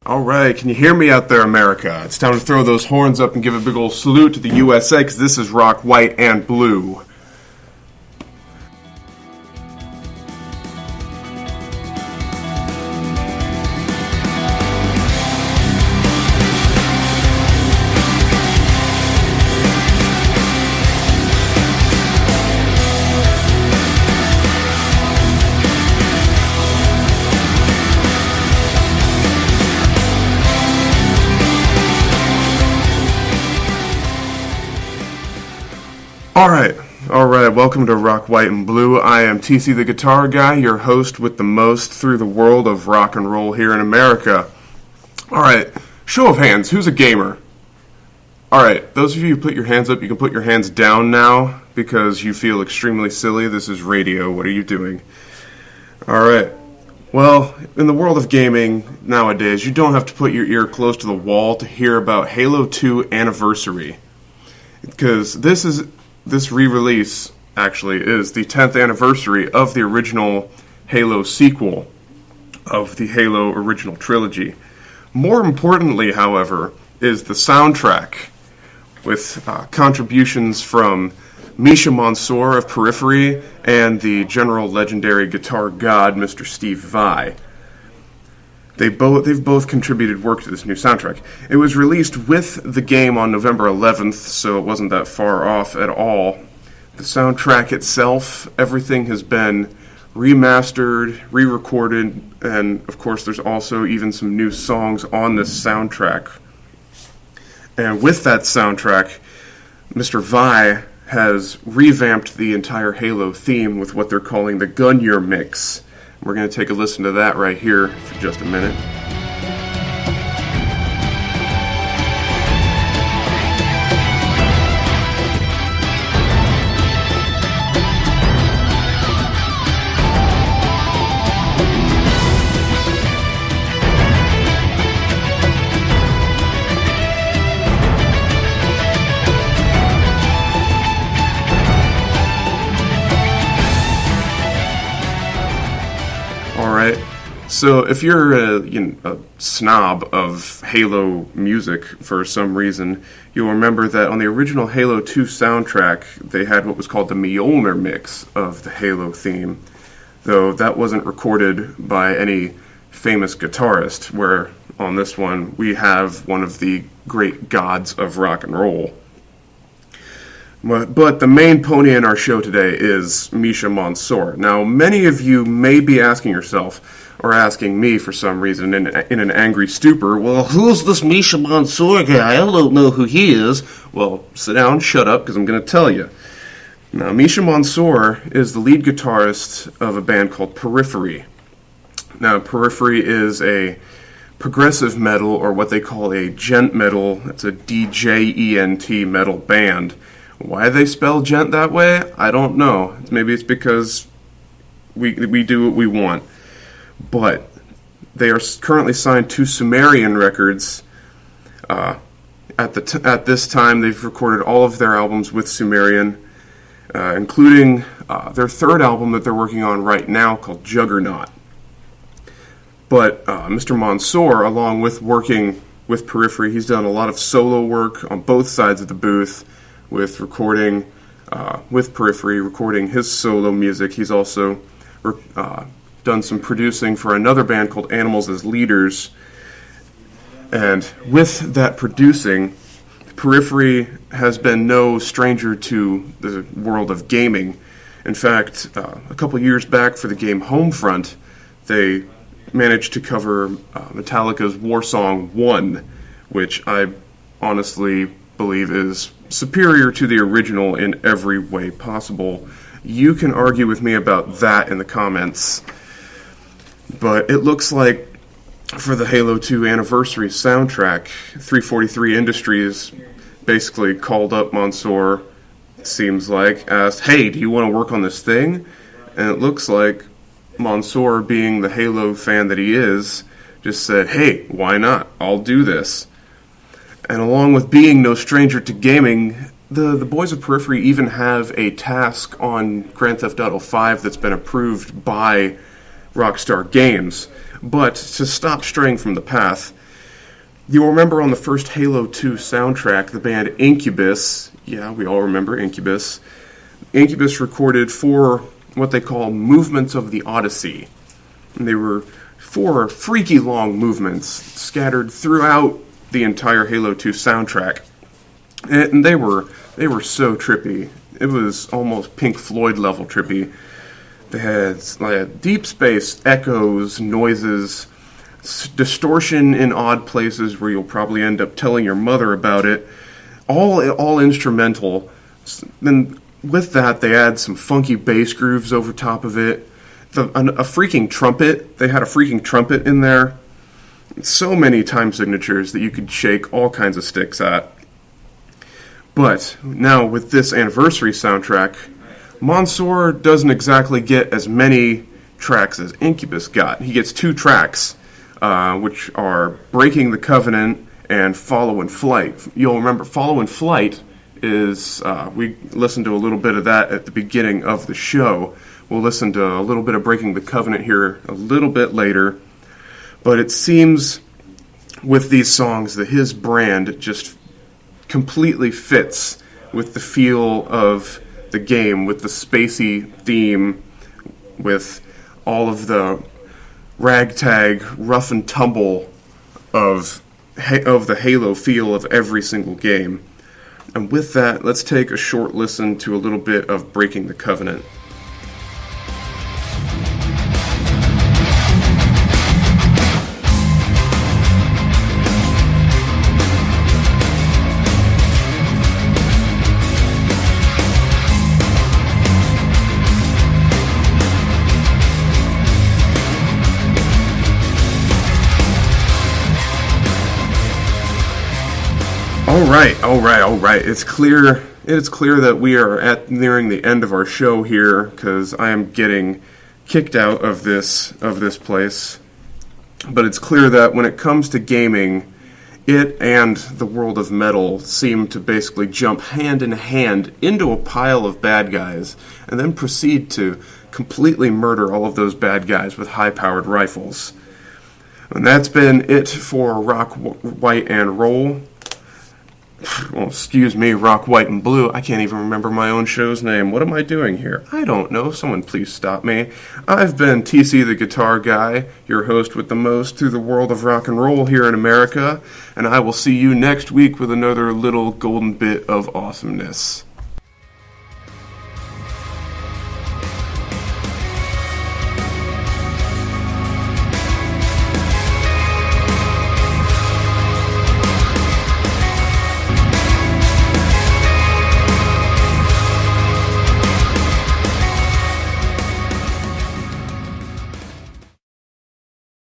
All right, can you hear me out there, America? It's time to throw those horns up and give a big old salute to the USA, because this is Rock, White, and Blue. All right, welcome to Rock, White, and Blue. I am TC the Guitar Guy, your host with the most through the world of rock and roll here in America. All right, show of hands, who's a gamer? All right, those of you who put your hands up, you can put your hands down now because you feel extremely silly. This is radio, what are you doing? All right, well, in the world of gaming nowadays, you don't have to put your ear close to the wall to hear about Halo 2 Anniversary, because this re-release, actually, is the 10th anniversary of the original Halo sequel of the Halo original trilogy. More importantly, however, is the soundtrack, with contributions from Misha Mansoor of Periphery and the general legendary guitar god, Mr. Steve Vai. They've both contributed work to this new soundtrack. It was released with the game on November 11th, so it wasn't that far off at all. The soundtrack itself, everything has been remastered, re-recorded, and of course there's also even some new songs on this soundtrack. And with that soundtrack, Mr. Vai has revamped the entire Halo theme with what they're calling the Gun Year Mix. We're going to take a listen to that right here for just a minute. So if you're a snob of Halo music for some reason, you'll remember that on the original Halo 2 soundtrack, they had what was called the Mjolnir mix of the Halo theme, though that wasn't recorded by any famous guitarist, where on this one we have one of the great gods of rock and roll. But the main pony in our show today is Misha Mansoor. Now, many of you may be asking yourself, or asking me for some reason in an angry stupor, well, who's this Misha Mansoor guy? I don't know who he is. Well, sit down, shut up, because I'm going to tell you. Now, Misha Mansoor is the lead guitarist of a band called Periphery. Now, Periphery is a progressive metal, or what they call a gent metal. It's a DJENT metal band. Why they spell gent that way, I don't know. Maybe it's because we do what we want. But they are currently signed to Sumerian Records. At this time, they've recorded all of their albums with Sumerian, including their third album that they're working on right now called Juggernaut. But Mr. Mansoor, along with working with Periphery, he's done a lot of solo work on both sides of the booth, with recording with Periphery, recording his solo music. He's also done some producing for another band called Animals as Leaders. And with that producing, Periphery has been no stranger to the world of gaming. In fact, a couple years back for the game Homefront, they managed to cover Metallica's War Song 1, which I honestly believe is superior to the original in every way possible. You can argue with me about that in the comments. But it looks like for the Halo 2 Anniversary soundtrack, 343 Industries basically called up Mansoor, it seems like, asked, hey, do you want to work on this thing? And it looks like Mansoor, being the Halo fan that he is, just said, hey, why not? I'll do this. And along with being no stranger to gaming, the boys of Periphery even have a task on Grand Theft Auto 5 that's been approved by Rockstar Games. But to stop straying from the path, You'll remember on the first Halo 2 soundtrack, the band Incubus, yeah, we all remember Incubus. Incubus recorded 4 what they call movements of the Odyssey. And they were 4 freaky long movements scattered throughout the entire Halo 2 soundtrack. And they were so trippy. It was almost Pink Floyd level trippy. They had deep space echoes, noises, distortion in odd places where you'll probably end up telling your mother about it. All instrumental. Then with that, they add some funky bass grooves over top of it. A freaking trumpet. They had a freaking trumpet in there. So many time signatures that you could shake all kinds of sticks at. But now with this anniversary soundtrack, Mansoor doesn't exactly get as many tracks as Incubus got. He gets 2 tracks, which are Breaking the Covenant and Follow in Flight. You'll remember Follow in Flight is, we listened to a little bit of that at the beginning of the show. We'll listen to a little bit of Breaking the Covenant here a little bit later. But it seems with these songs that his brand just completely fits with the feel of the game, with the spacey theme, with all of the ragtag, rough and tumble of the Halo feel of every single game. And with that, let's take a short listen to a little bit of Breaking the Covenant. All right. It's clear that we are nearing the end of our show here, because I am getting kicked out of this place. But it's clear that when it comes to gaming, it and the world of metal seem to basically jump hand in hand into a pile of bad guys, and then proceed to completely murder all of those bad guys with high-powered rifles. And that's been it for Rock, White, and Roll. Well, excuse me, Rock, White, and Blue. I can't even remember my own show's name. What am I doing here? I don't know. Someone please stop me. I've been TC the Guitar Guy, your host with the most through the world of rock and roll here in America, and I will see you next week with another little golden bit of awesomeness.